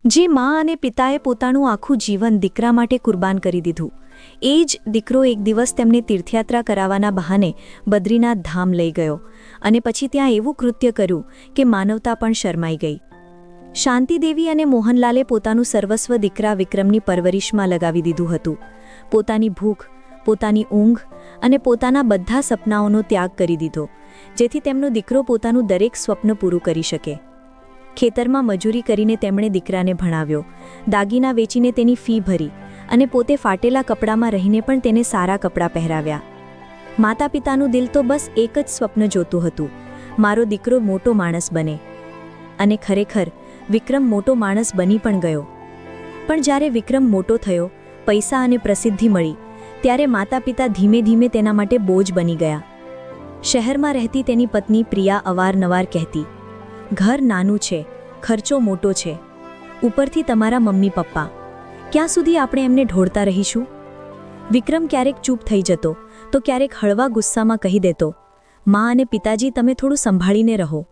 જે મા અને પિતાએ પોતાનું આખું જીવન દીકરા માટે કુરબાન કરી દીધું, એ જ દીકરો એક દિવસ તેમને તીર્થયાત્રા કરાવવાના બહાને બદ્રીનાથ ધામ લઈ ગયો અને પછી ત્યાં એવું કૃત્ય કર્યું કે માનવતા પણ શરમાઈ ગઈ. શાંતિદેવી અને મોહનલાલે પોતાનું સર્વસ્વ દીકરા વિક્રમની પરવરિશમાં લગાવી દીધું હતું. પોતાની ભૂખ, પોતાની ઊંઘ અને પોતાના બધા સપનાઓનો ત્યાગ કરી દીધો, જેથી તેમનો દીકરો પોતાનું દરેક સ્વપ્ન પૂરું કરી શકે. ખેતરમાં મજૂરી કરીને તેમણે દીકરાને ભણાવ્યો, દાગીના વેચીને તેની ફી ભરી અને પોતે ફાટેલા કપડામાં રહીને પણ તેને સારા કપડાં પહેરાવ્યા. માતા પિતાનું દિલ તો બસ એક જ સ્વપ્ન જોતું હતું, મારો દીકરો મોટો માણસ બને. અને ખરેખર વિક્રમ મોટો માણસ બની પણ ગયો. પણ જ્યારે વિક્રમ મોટો થયો, પૈસા અને પ્રસિદ્ધિ મળી, ત્યારે માતા પિતા ધીમે ધીમે તેના માટે બોજ બની ગયા. શહેરમાં રહેતી તેની પત્ની પ્રિયા અવારનવાર કહેતી, ઘર નાનું છે, ખર્ચો મોટો છે, ઉપરથી તમારા મમ્મી પપ્પા, ક્યાં સુધી આપણે એમને ઢોળતા રહીશું? વિક્રમ ક્યારેક ચૂપ થઈ જતો તો ક્યારેક હળવા ગુસ્સામાં કહી દેતો, મા અને પિતાજી તમે થોડું સંભાળીને રહો,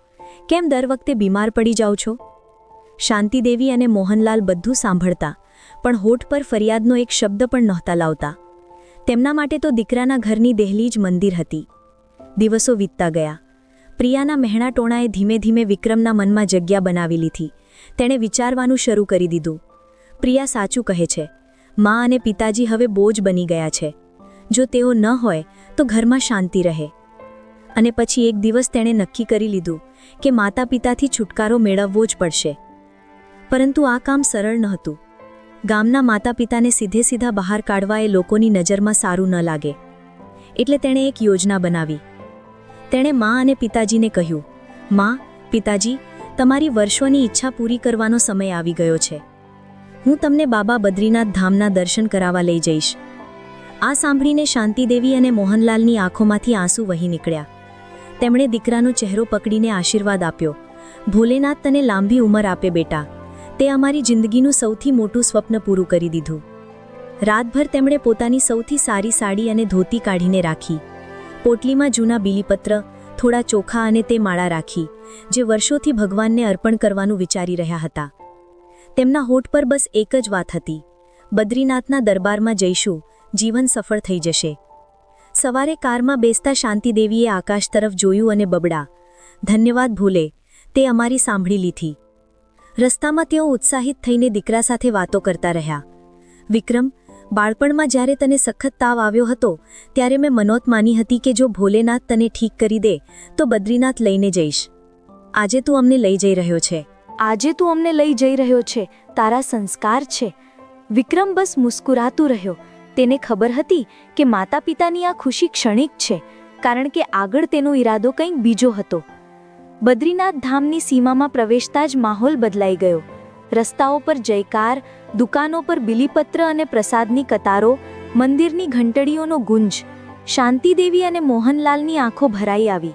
કેમ દર વખતે બીમાર પડી જાઓ છો? શાંતિદેવી અને મોહનલાલ બધું સાંભળતા, પણ હોઠ પર ફરિયાદનો એક શબ્દ પણ નહોતા લાવતા. તેમના માટે તો દીકરાના ઘરની દહેલી જ મંદિર હતી. દિવસો વીતતા ગયા. પ્રિયાના મહેણા ટોણાએ ધીમે ધીમે વિક્રમના મનમાં જગ્યા બનાવી લીધી. તેણે વિચારવાનું શરૂ કરી દીધું. પ્રિયા સાચું કહે છે, મા અને પિતાજી હવે બોજ બની ગયા છે. જો તેઓ ન હોય તો ઘરમાં શાંતિ રહે. અને પછી એક દિવસ તેણે નક્કી કરી લીધું કે માતા પિતાથી છુટકારો મેળવવો જ પડશે. પરંતુ આ કામ સરળ નહોતું. ગામના માતા પિતાને સીધે બહાર કાઢવા એ લોકોની નજરમાં સારું ન લાગે. એટલે તેણે એક યોજના બનાવી. તેણે મા અને પિતાજીને કહ્યું, મા, પિતાજી, તમારી વર્ષોની ઈચ્છા પૂરી કરવાનો સમય આવી ગયો છે. હું તમને બાબા બદ્રીનાથ ધામના દર્શન કરાવવા લઈ જઈશ. આ સાંભળીને શાંતિદેવી અને મોહનલાલની આંખોમાંથી આંસુ વહી નીકળ્યા. તેમણે દીકરાનો ચહેરો પકડીને આશીર્વાદ આપ્યો, ભોલેનાથ તને લાંબી ઉંમર આપે બેટા, તે અમારી જિંદગીનું સૌથી મોટું સ્વપ્ન પૂરું કરી દીધું. રાતભર તેમણે પોતાની સૌથી સારી સાડી અને ધોતી કાઢીને રાખી. પોટલીમાં જૂના બીલીપત્ર, થોડા ચોખા અને તે માળા રાખી, જે વર્ષોથી ભગવાનને અર્પણ કરવાનું વિચારી રહ્યા હતા. તેમના હોઠ પર બસ એક જ વાત હતી, બદ્રીનાથના દરબારમાં જઈશું, જીવન સફળ થઈ જશે. સવારે કારમાં બેસતા શાંતિદેવીએ આકાશ તરફ જોયું અને બબડા, ધન્યવાદ ભોલે, તે અમારી સાંભળી લીધી. રસ્તામાં તેઓ ઉત્સાહિત થઈને દીકરા સાથે વાતો કરતા રહ્યા. વિક્રમ, બાળપણમાં જ્યારે તને સખત તાવ આવ્યો હતો, ત્યારે મેં મનોત માની હતી કે જો ભોલેનાથ તને ઠીક કરી દે તો બદ્રીનાથ લઈને જઈશ. આજે તું અમને લઈ જઈ રહ્યો છે. આજે તું અમને લઈ જઈ રહ્યો છે, તારા સંસ્કાર છે. વિક્રમ બસ મુસ્કુરાતું રહ્યો. તેને ખબર હતી કે માતા પિતાની આ ખુશી ક્ષણિક છે, કારણ કે આગળ તેનો ઈરાદો કંઈક બીજો હતો. બદ્રીનાથ ધામની સીમામાં પ્રવેશતા જ માહોલ બદલાઈ ગયો. રસ્તાઓ પર જયકાર, દુકાનો પર બીલીપત્ર અને પ્રસાદની કતારો, મંદિરની ઘંટડીઓનો ગુંજ. શાંતિદેવી અને મોહનલાલની આંખો ભરાઈ આવી.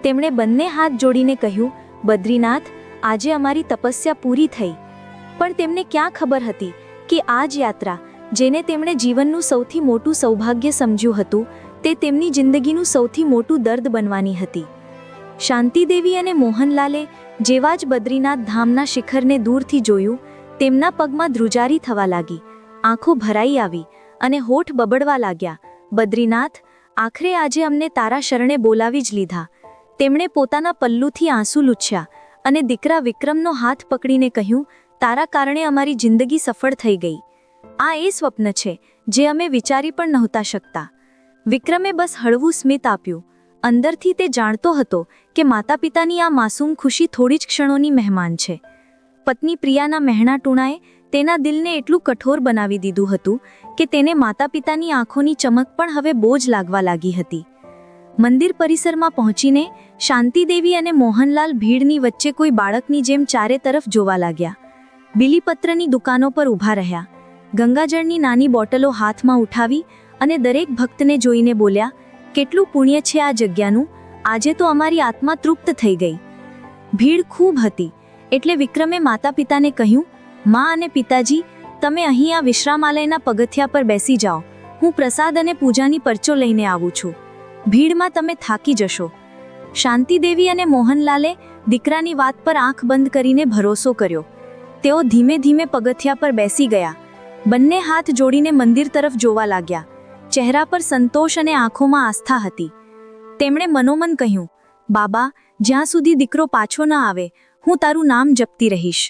તેમણે બંને હાથ જોડીને કહ્યું, બદ્રીનાથ, આજે અમારી તપસ્યા પૂરી થઈ. પણ તેમને ક્યાં ખબર હતી કે આ જ યાત્રા, જેને તેમણે જીવનનું સૌથી મોટું સૌભાગ્ય સમજ્યું હતું, તે તેમની જિંદગીનું સૌથી મોટું દર્દ બનવાની હતી. શાંતિદેવી અને મોહનલાલે જેવા જ બદ્રીનાથ ધામના શિખરને દૂરથી જોયું, તેમના પગમાં ધ્રુજારી થવા લાગી, આંખો ભરાઈ આવી અને હોઠ બબડવા લાગ્યા. બદ્રીનાથ, આખરે આજે અમને તારા શરણે બોલાવી જ લીધા. તેમણે પોતાના પલ્લુથી આંસુ લૂછ્યા અને દીકરા વિક્રમનો હાથ પકડીને કહ્યું, તારા કારણે અમારી જિંદગી સફળ થઈ ગઈ. આ એ સ્વપ્ન છે જે અમે વિચારી પણ નહોતા શકતા. વિક્રમે બસ હળવું સ્મિત આપ્યું. અંદરથી તે જાણતો હતો કે માતા પિતાની આ માસૂમ ખુશી થોડી જ ક્ષણોની મહેમાન છે. પત્ની પ્રિયાના મહેણા ટૂણાએ તેના દિલને એટલું કઠોર બનાવી દીધું હતું કે તેને માતા પિતાની આંખોની ચમક પણ હવે બોજ લાગવા લાગી હતી. મંદિર પરિસરમાં પહોંચીને શાંતિદેવી અને મોહનલાલ ભીડની વચ્ચે કોઈ બાળકની જેમ ચારે તરફ જોવા લાગ્યા. બીલીપત્રની દુકાનો પર ઊભા રહ્યા. ગંગાજળની નાની બોટલો હાથમાં ઉઠાવી અને દરેક ભક્તને જોઈને બોલ્યા, કેટલું પુણ્ય છે આ જગ્યાનું, આજે તો અમારી આત્મા તૃપ્ત થઈ ગઈ. ભીડ ખૂબ હતી એટલે વિક્રમે માતા પિતાને કહ્યું, મા અને પિતાજી, તમે અહીં આ વિશ્રામાલયના પગથિયા પર બેસી જાઓ, હું પ્રસાદ અને પૂજાની પરચો લઈને આવું છું. ભીડમાં તમે થાકી જશો. શાંતિદેવી અને મોહનલાલે દીકરાની વાત પર આંખ બંધ કરીને ભરોસો કર્યો. તેઓ ધીમે ધીમે પગથિયા પર બેસી ગયા. બંને હાથ જોડીને મંદિર તરફ જોવા લાગ્યા. ચહેરા પર સંતોષ અને આંખોમાં આસ્થા હતી. તેમણે મનોમન કહ્યું, બાબા, જ્યાં સુધી દીકરો પાછો ન આવે, હું તારું નામ જપતી રહીશ.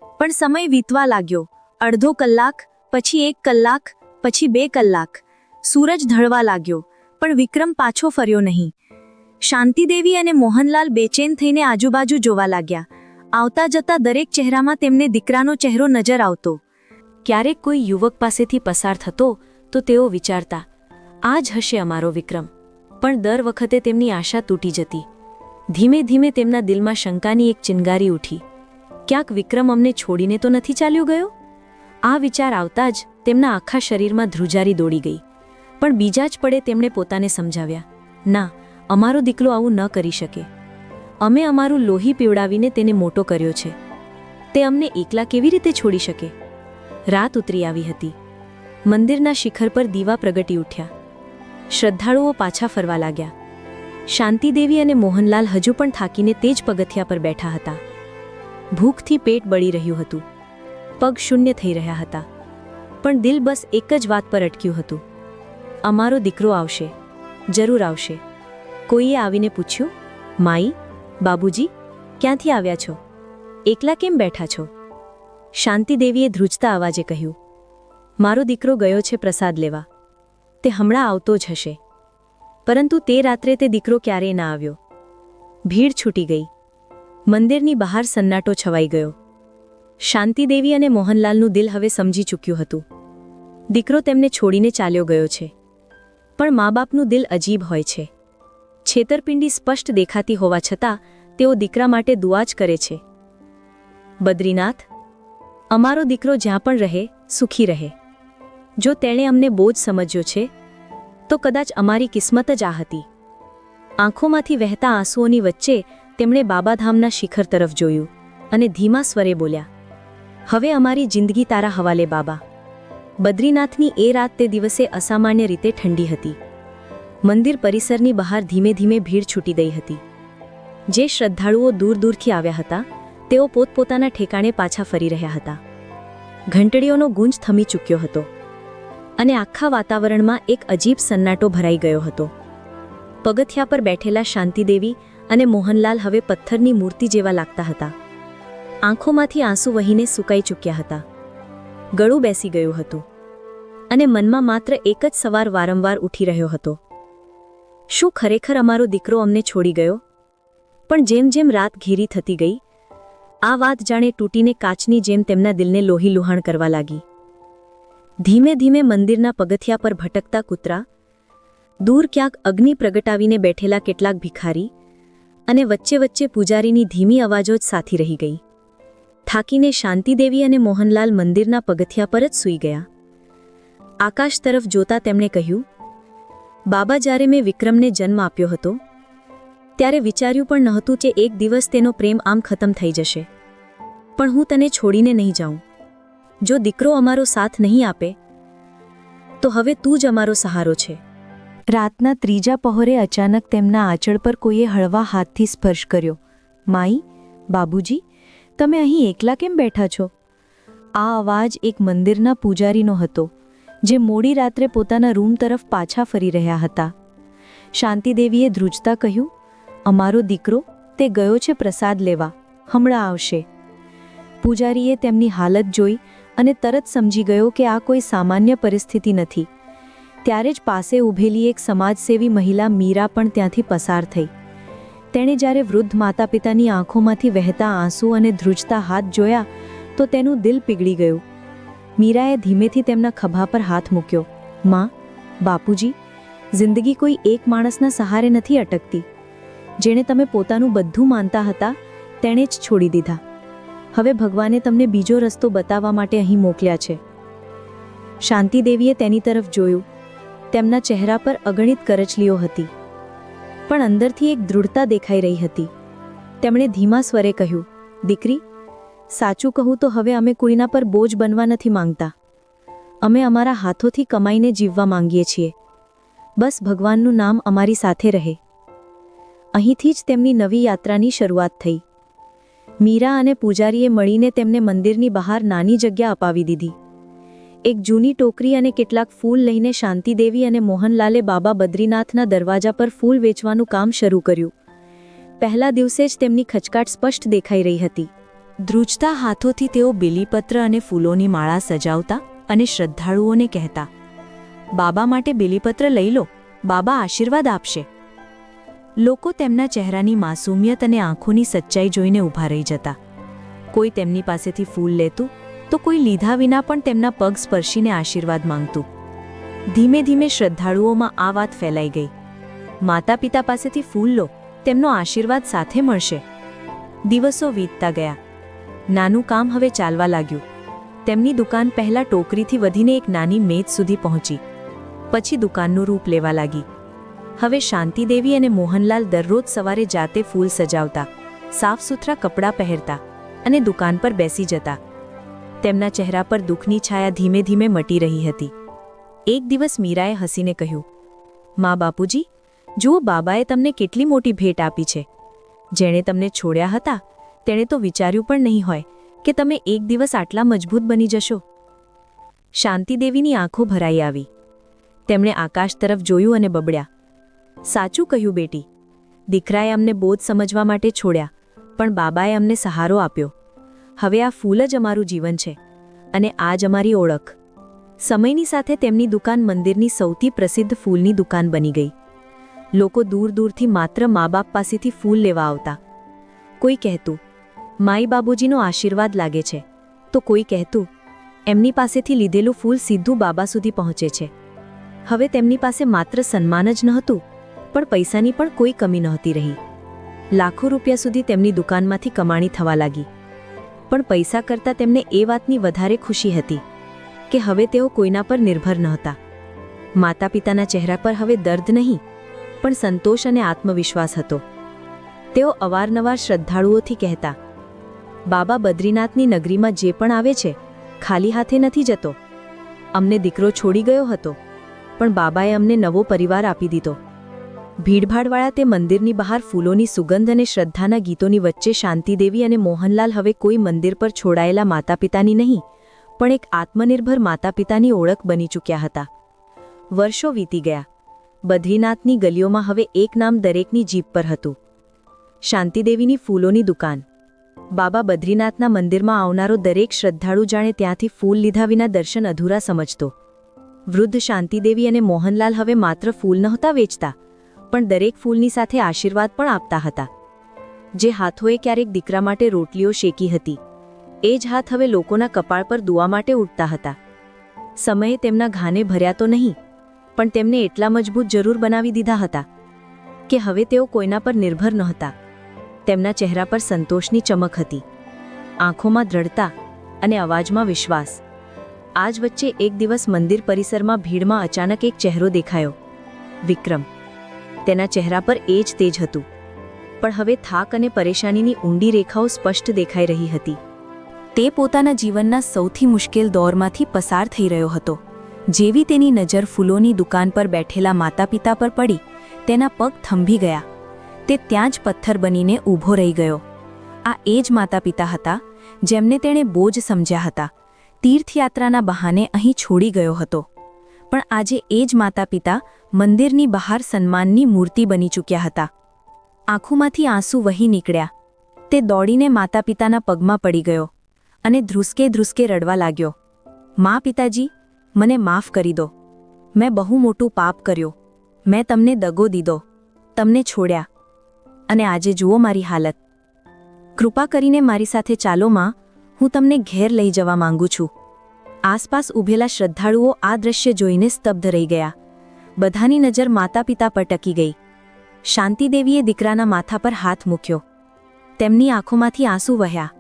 પણ સમય વીતવા લાગ્યો. અડધો કલાક, પછી 1 કલાક, પછી 2 કલાક. સૂરજ ઢળવા લાગ્યો, પણ વિક્રમ પાછો ફર્યો નહીં. શાંતિદેવી અને મોહનલાલ બેચેન થઈને આજુબાજુ જોવા લાગ્યા. આવતા જતા દરેક ચહેરામાં તેમને દીકરાનો ચહેરો નજર આવતો. ક્યારેક કોઈ યુવક પાસેથી પસાર થતો તો તેઓ વિચારતા, આ જ હશે અમારો વિક્રમ. પણ દર વખતે તેમની આશા તૂટી જતી. ધીમે ધીમે તેમના દિલમાં શંકાની એક ચિનગારી ઉઠી. ક્યાંક વિક્રમ અમને છોડીને તો નથી ચાલ્યો ગયો? આ વિચાર આવતા જ તેમના આખા શરીરમાં ધ્રુજારી દોડી ગઈ. પણ બીજા જ પળે તેમણે પોતાને સમજાવ્યા, ના, અમારો દીકરો આવું ન કરી શકે. અમે અમારું લોહી પીવડાવીને તેને મોટો કર્યો છે. તે અમને એકલા કેવી રીતે છોડી શકે? રાત ઉતરી આવી હતી. મંદિરના શિખર પર દીવા પ્રગટી ઉઠ્યા. શ્રદ્ધાળુઓ પાછા ફરવા લાગ્યા. શાંતિદેવી અને મોહનલાલ હજુ પણ થાકીને તે જ પગથિયા પર બેઠા હતા. ભૂખથી પેટ બળી રહ્યું હતું. પગ શૂન્ય થઈ રહ્યા હતા. પણ દિલ બસ એક જ વાત પર અટક્યું હતું, અમારો દીકરો આવશે, જરૂર આવશે. કોઈએ આવીને પૂછ્યું, માઈ, બાબુજી, ક્યાંથી આવ્યા છો? એકલા કેમ બેઠા છો? શાંતિદેવીએ ધ્રુજતા અવાજે કહ્યું, મારો દીકરો ગયો છે પ્રસાદ લેવા. તે હમણાં આવતો જ હશે. પરંતુ તે રાત્રે તે દીકરો ક્યારેય ના આવ્યો. ભીડ છૂટી ગઈ. મંદિરની બહાર સન્નાટો છવાઈ ગયો. શાંતિદેવી અને મોહનલાલનું દિલ હવે સમજી ચૂક્યું હતું. દીકરો તેમને છોડીને ચાલ્યો ગયો છે. પણ મા બાપનું દિલ અજીબ હોય છે. છેતરપિંડી સ્પષ્ટ દેખાતી હોવા છતાં તેઓ દીકરા માટે દુઆ જ કરે છે. બદ્રીનાથ, અમારો દીકરો જ્યાં પણ રહે, સુખી રહે. જો તેણે અમને બોજ સમજ્યો છે, તો કદાચ અમારી કિસ્મત જ આ હતી. આંખોમાંથી વહેતા આંસુઓની વચ્ચે તેમણે બાબાધામના શિખર તરફ જોયું અને ધીમા સ્વરે બોલ્યા, હવે અમારી જિંદગી તારા હવાલે બાબા. બદ્રીનાથની એ રાત તે દિવસે અસામાન્ય રીતે ઠંડી હતી. મંદિર પરિસરની બહાર ધીમે ધીમે ભીડ છૂટી ગઈ હતી. જે શ્રદ્ધાળુઓ દૂર દૂરથી આવ્યા હતા, તેઓ પોતપોતાના ઠેકાણે પાછા ફરી રહ્યા હતા. ઘંટડીઓનો ગુંજ થમી ચૂક્યો હતો અને આખા વાતાવરણમાં એક અજીબ સન્નાટો ભરાઈ ગયો હતો. પગથિયા પર બેઠેલા શાંતિદેવી અને મોહનલાલ હવે પથ્થરની મૂર્તિ જેવા લાગતા હતા. આંખોમાંથી આંસુ વહીને સુકાઈ ચૂક્યા હતા. ગળું બેસી ગયું હતું અને મનમાં માત્ર એક જ સવાલ વારંવાર ઉઠી રહ્યો હતો, શું ખરેખર અમારો દીકરો અમને છોડી ગયો? પણ જેમ જેમ રાત ઘેરી થતી ગઈ, આ વાત જાણે તૂટીને કાચની જેમ તેમના દિલને લોહીલુહાણ કરવા લાગી. ધીમે ધીમે મંદિરના પગથિયા પર ભટકતા કૂતરા, દૂર ક્યાંક અગ્નિ પ્રગટાવીને બેઠેલા કેટલાક ભિખારી અને વચ્ચે વચ્ચે પૂજારીની ધીમી અવાજો જ સાથી રહી ગઈ. થાકીને શાંતિદેવી અને મોહનલાલ મંદિરના પગથિયા પર જ સૂઈ ગયા. આકાશ તરફ જોતા તેમણે કહ્યું, બાબા, જ્યારે મેં વિક્રમને જન્મ આપ્યો હતો, ત્યારે વિચાર્યું પણ નહોતું કે એક દિવસ તેનો પ્રેમ આમ ખતમ થઈ જશે. પણ હું તને છોડીને નહીં જાઉં. જો દીકરો અમારો સાથ નહીં આપે, તો હવે તું જ અમારો સહારો છે. રાતના ત્રીજા પહોરે અચાનક તેમના આંચળ પર કોઈએ હળવા હાથથી સ્પર્શ કર્યો. માઈ, બાબુજી, તમે અહીં એકલા કેમ બેઠા છો? આ અવાજ એક મંદિરના પૂજારીનો હતો, જે મોડી રાત્રે પોતાના રૂમ તરફ પાછા ફરી રહ્યા હતા. શાંતિદેવીએ ધ્રુજતા કહ્યું, અમારો દીકરો, તે ગયો છે પ્રસાદ લેવા, હમણાં આવશે. પૂજારીએ તેમની હાલત જોઈ અને તરત સમજી ગયો કે આ કોઈ સામાન્ય પરિસ્થિતિ નથી. ત્યારે જ પાસે ઊભેલી એક સમાજસેવી મહિલા મીરા પણ ત્યાંથી પસાર થઈ. તેણે જ્યારે વૃદ્ધ માતા પિતાની આંખોમાંથી વહેતા આંસુ અને ધ્રુજતા હાથ જોયા તો તેનું દિલ પીગળી ગયું. મીરાએ ધીમેથી તેમના ખભા પર હાથ મૂક્યો. માં, બાપુજી, જિંદગી કોઈ એક માણસના સહારે નથી અટકતી. જેણે તમે પોતાનું બધું માનતા હતા, તેણે જ છોડી દીધા. હવે ભગવાને તમને બીજો રસ્તો બતાવવા માટે અહીં મોકલ્યા છે. શાંતિદેવીએ તેની તરફ જોયું. તેમના ચહેરા પર અગણિત કરચલીઓ હતી, પણ અંદરથી એક દૃઢતા દેખાઈ રહી હતી. તેમણે ધીમા સ્વરે કહ્યું, દીકરી, સાચું કહું તો હવે અમે કોઈના પર બોજ બનવા નથી માંગતા. અમે અમારા હાથોથી કમાઈને જીવવા માંગીએ છીએ. બસ ભગવાનનું નામ અમારી સાથે રહે. અહીંથી જ તેમની નવી યાત્રાની શરૂઆત થઈ. મીરા અને પૂજારીએ મળીને તેમને મંદિરની બહાર નાની જગ્યા અપાવી દીધી. એક જૂની ટોકરી અને કેટલાક ફૂલ લઈને શાંતિદેવી અને મોહનલાલે બાબા બદ્રીનાથના દરવાજા પર ફૂલ વેચવાનું કામ શરૂ કર્યું. પહેલા દિવસે જ તેમની ખચકાટ સ્પષ્ટ દેખાઈ રહી હતી. ધ્રુજતા હાથોથી તેઓ બીલીપત્ર અને ફૂલોની માળા સજાવતા અને શ્રદ્ધાળુઓને કહેતા, બાબા માટે બીલીપત્ર લઈ લો, બાબા આશીર્વાદ આપશે. લોકો તેમના ચહેરાની માસૂમિયત અને આંખોની સચ્ચાઈ જોઈને ઊભા રહી જતા. કોઈ તેમની પાસેથી ફૂલ લેતું તો કોઈ લીધા વિના પણ તેમના પગ સ્પર્શીને આશીર્વાદ માંગતું. ધીમે ધીમે શ્રદ્ધાળુઓમાં આ વાત ફેલાઈ ગઈ. માતા પિતા પાસેથી ફૂલ લો, તેમનો આશીર્વાદ સાથે મળશે. દિવસો વીતતા ગયા. નાનું કામ હવે ચાલવા લાગ્યું. તેમની દુકાન પહેલા ટોકરીથી વધીને એક નાની મેજ સુધી પહોંચી. પછી દુકાનનું રૂપ લેવા લાગી. હવે શાંતિદેવી અને મોહનલાલ દરરોજ સવારે જાતે ફૂલ સજાવતા, સાફ સુથરા કપડાં પહેરતા અને દુકાન પર બેસી જતા. તેમના ચહેરા પર દુઃખની છાયા ધીમે ધીમે મટી રહી હતી. એક દિવસ મીરાએ હસીને કહ્યું, મા બાપુજી, જુઓ બાબાએ તમને કેટલી મોટી ભેટ આપી છે. જેણે તમને છોડ્યા હતા તેણે તો વિચાર્યું પણ નહીં હોય કે તમે એક દિવસ આટલા મજબૂત બની જશો. શાંતિદેવીની આંખો ભરાઈ આવી. તેમણે આકાશ તરફ જોયું અને બબડ્યા, સાચું કહ્યું બેટી, દીકરાએ અમને બોધ સમજવા માટે છોડ્યા, પણ બાબાએ અમને સહારો આપ્યો. હવે આ ફૂલ જ અમારું જીવન છે અને આ જ અમારી ઓળખ. સમયની સાથે તેમની દુકાન મંદિરની સૌથી પ્રસિદ્ધ ફૂલની દુકાન બની ગઈ. લોકો દૂર દૂરથી માત્ર મા બાપ પાસેથી ફૂલ લેવા આવતા. કોઈ કહેતું, માઈ બાબુજીનો આશીર્વાદ લાગે છે, તો કોઈ કહેતું, એમની પાસેથી લીધેલું ફૂલ સીધું બાબા સુધી પહોંચે છે. હવે તેમની પાસે માત્ર સન્માન જ નહોતું, પણ પૈસાની પણ કોઈ કમી નહોતી રહી. લાખો રૂપિયા સુધી તેમની દુકાનમાંથી કમાણી થવા લાગી. પણ પૈસા કરતાં તેમને એ વાતની વધારે ખુશી હતી કે હવે તેઓ કોઈના પર નિર્ભર નહોતા. માતા પિતાના ચહેરા પર હવે દર્દ નહીં, પણ સંતોષ અને આત્મવિશ્વાસ હતો. તેઓ અવારનવાર શ્રદ્ધાળુઓથી કહેતા, બાબા બદ્રીનાથની નગરીમાં જે પણ આવે છે ખાલી હાથે નથી જતો. અમને દીકરો છોડી ગયો હતો, પણ બાબાએ અમને નવો પરિવાર આપી દીધો. ભીડભાડવાળા તે મંદિરની બહાર ફૂલોની સુગંધ અને શ્રદ્ધાના ગીતોની વચ્ચે શાંતિદેવી અને મોહનલાલ હવે કોઈ મંદિર પર છોડાયેલા માતા પિતાની નહીં, પણ એક આત્મનિર્ભર માતા પિતાની ઓળખ બની ચૂક્યા હતા. વર્ષો વીતી ગયા. બદ્રીનાથની ગલીઓમાં હવે એક નામ દરેકની જીભ પર હતું, શાંતિદેવીની ફૂલોની દુકાન. બાબા બદ્રીનાથના મંદિરમાં આવનારો દરેક શ્રદ્ધાળુ જાણે ત્યાંથી ફૂલ લીધા વિના દર્શન અધૂરા સમજતો. વૃદ્ધ શાંતિદેવી અને મોહનલાલ હવે માત્ર ફૂલ નહોતા વેચતા, પણ દરેક ફૂલની સાથે આશીર્વાદ પણ આપતા હતા. જે હાથોએ ક્યારેક દીકરા માટે રોટલીઓ શેકી હતી, એ જ હાથ હવે લોકોના કપાળ પર દુઆ માટે ઉઠતા હતા. સમયે તેમના ઘાને ભર્યા તો નહીં, પણ તેમને એટલા મજબૂત જરૂર બનાવી દીધા હતા કે હવે તેઓ કોઈના પર નિર્ભર નહોતા. તેમના ચહેરા પર સંતોષની ચમક હતી, આંખોમાં દ્રઢતા અને અવાજમાં વિશ્વાસ. આ જ વચ્ચે એક દિવસ મંદિર પરિસરમાં ભીડમાં અચાનક એક ચહેરો દેખાયો, વિક્રમ. તેના ચહેરા પર એ જ તેજ હતું, પણ હવે થાક અને પરેશાનીની ઊંડી રેખાઓ સ્પષ્ટ દેખાઈ રહી હતી. તે પોતાના જીવનના સૌથી મુશ્કેલ દોરમાંથી પસાર થઈ રહ્યો હતો. જેવી તેની નજર ફૂલોની દુકાન પર બેઠેલા માતા પિતા પર પડી, તેના પગ થંભી ગયા. તે ત્યાં જ પથ્થર બનીને ઊભો રહી ગયો. આ એ જ માતા પિતા હતા જેમને તેણે બોજ સમજ્યા હતા, તીર્થયાત્રાના બહાને અહીં છોડી ગયો હતો. પણ આજે એ જ માતા પિતા મંદિરની બહાર સન્માનની મૂર્તિ બની ચૂક્યા હતા. આંખોમાંથી આંસુ વહી નીકળ્યા. તે દોડીને માતા પિતાના પગમાં પડી ગયો અને ધ્રુસકે ધ્રુસકે રડવા લાગ્યો, મા પિતાજી, મને માફ કરી દો. મેં બહુ મોટું પાપ કર્યો. મેં તમને દગો દીધો, તમને છોડ્યા, અને આજે જુઓ મારી હાલત. કૃપા કરીને મારી સાથે ચાલો માં, હું તમને ઘેર લઈ જવા માંગુ છું. આસપાસ ઊભેલા શ્રદ્ધાળુઓ આ દ્રશ્ય જોઈને સ્તબ્ધ રહી ગયા. બધાની નજર માતા પિતા પર ટકી ગઈ. શાંતિદેવીએ દીકરાના માથા પર હાથ મૂક્યો. તેમની આંખોમાંથી આંસુ વહ્યા,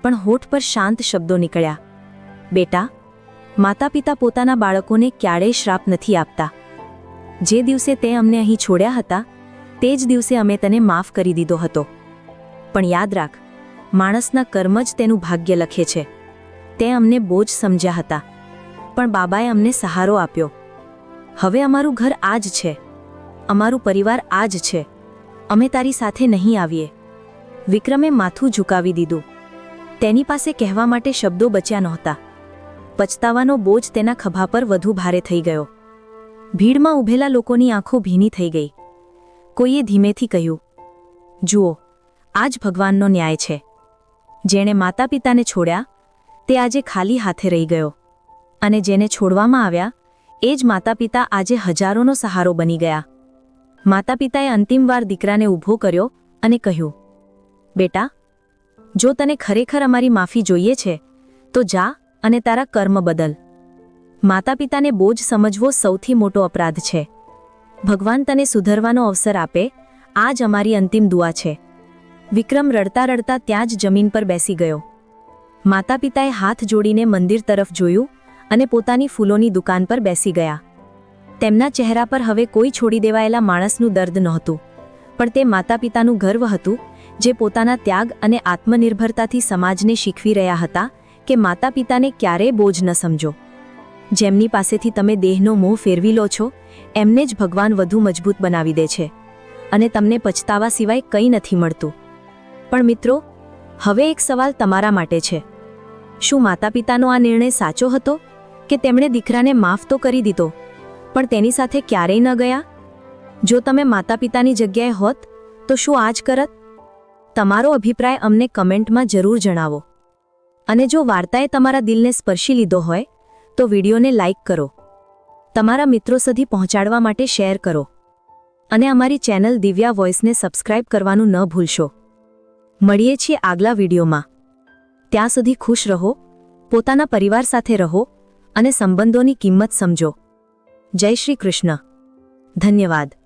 પણ હોઠ પર શાંત શબ્દો નીકળ્યા, બેટા, માતા પિતા પોતાના બાળકોને ક્યારેય શ્રાપ નથી આપતા. જે દિવસે તે અમને અહીં છોડ્યા હતા, તે જ દિવસે અમે તને માફ કરી દીધો હતો. પણ યાદ રાખ, માણસના કર્મ જ તેનું ભાગ્ય લખે છે. તે અમને બોજ સમજ્યા હતા, પણ બાબાએ અમને સહારો આપ્યો. હવે અમારું ઘર આ જ છે, અમારું પરિવાર આ જ છે. અમે તારી સાથે નહીં આવીએ. વિક્રમે માથું ઝુકાવી દીધું. તેની પાસે કહેવા માટે શબ્દો બચ્યા નહોતા. પછતાવાનો બોજ તેના ખભા પર વધુ ભારે થઈ ગયો. ભીડમાં ઊભેલા લોકોની આંખો ભીની થઈ ગઈ. કોઈએ ધીમેથી કહ્યું, જુઓ, આ જ ભગવાનનો ન્યાય છે. જેણે માતા પિતાને છોડ્યા તે આજે ખાલી હાથે રહી ગયો, અને જેને છોડવામાં આવ્યા એ જ માતા પિતા આજે હજારોનો સહારો બની ગયા. માતા પિતાએ અંતિમવાર દીકરાને ઊભો કર્યો અને કહ્યું, બેટા, જો તને ખરેખર અમારી માફી જોઈએ છે તો જા અને તારા કર્મ બદલ. માતા પિતાને બોજ સમજવો સૌથી મોટો અપરાધ છે. ભગવાન તને સુધરવાનો અવસર આપે, આ જ અમારી અંતિમ દુઆ છે. વિક્રમ રડતા રડતા ત્યાં જ જમીન પર બેસી ગયો. માતા પિતાએ હાથ જોડીને મંદિર તરફ જોયું અને પોતાની ફૂલોની દુકાન પર બેસી ગયા. તેમના ચહેરા પર હવે કોઈ છોડી દેવાયેલા માણસનું દર્દ નહોતું, પણ તે માતા પિતાનું ગર્વ હતું, જે પોતાના ત્યાગ અને આત્મનિર્ભરતાથી સમાજને શીખવી રહ્યા હતા કે માતા પિતાને ક્યારેય બોજ ન સમજો. જેમની પાસેથી તમે દેહનો મોહ ફેરવી લો છો એમને જ ભગવાન વધુ મજબૂત બનાવી દે છે, અને તમને પછતાવા સિવાય કંઈ નથી મળતું. પણ મિત્રો, હવે એક સવાલ તમારા માટે છે. શું માતા પિતાનો આ નિર્ણય સાચો હતો કે તેમણે દીકરાને માફ તો કરી દીધો પણ તેની સાથે ક્યારેય ન ગયા? જો તમે માતા પિતાની જગ્યાએ હોત તો શું આ જ કરત? તમારો અભિપ્રાય અમને કમેન્ટમાં જરૂર જણાવો. અને જો વાર્તાએ તમારા દિલને સ્પર્શી લીધો હોય તો વિડીયોને લાઇક કરો, તમારા મિત્રો સુધી પહોંચાડવા માટે શેર કરો, અને અમારી ચેનલ દિવ્યા વોઇસને સબસ્ક્રાઇબ કરવાનું ન ભૂલશો. મળીએ છીએ આગલા વિડીયોમાં. ત્યાં સુધી ખુશ રહો, પોતાના પરિવાર સાથે રહો અને સંબંધોની કિંમત સમજો. જય શ્રી કૃષ્ણ. ધન્યવાદ.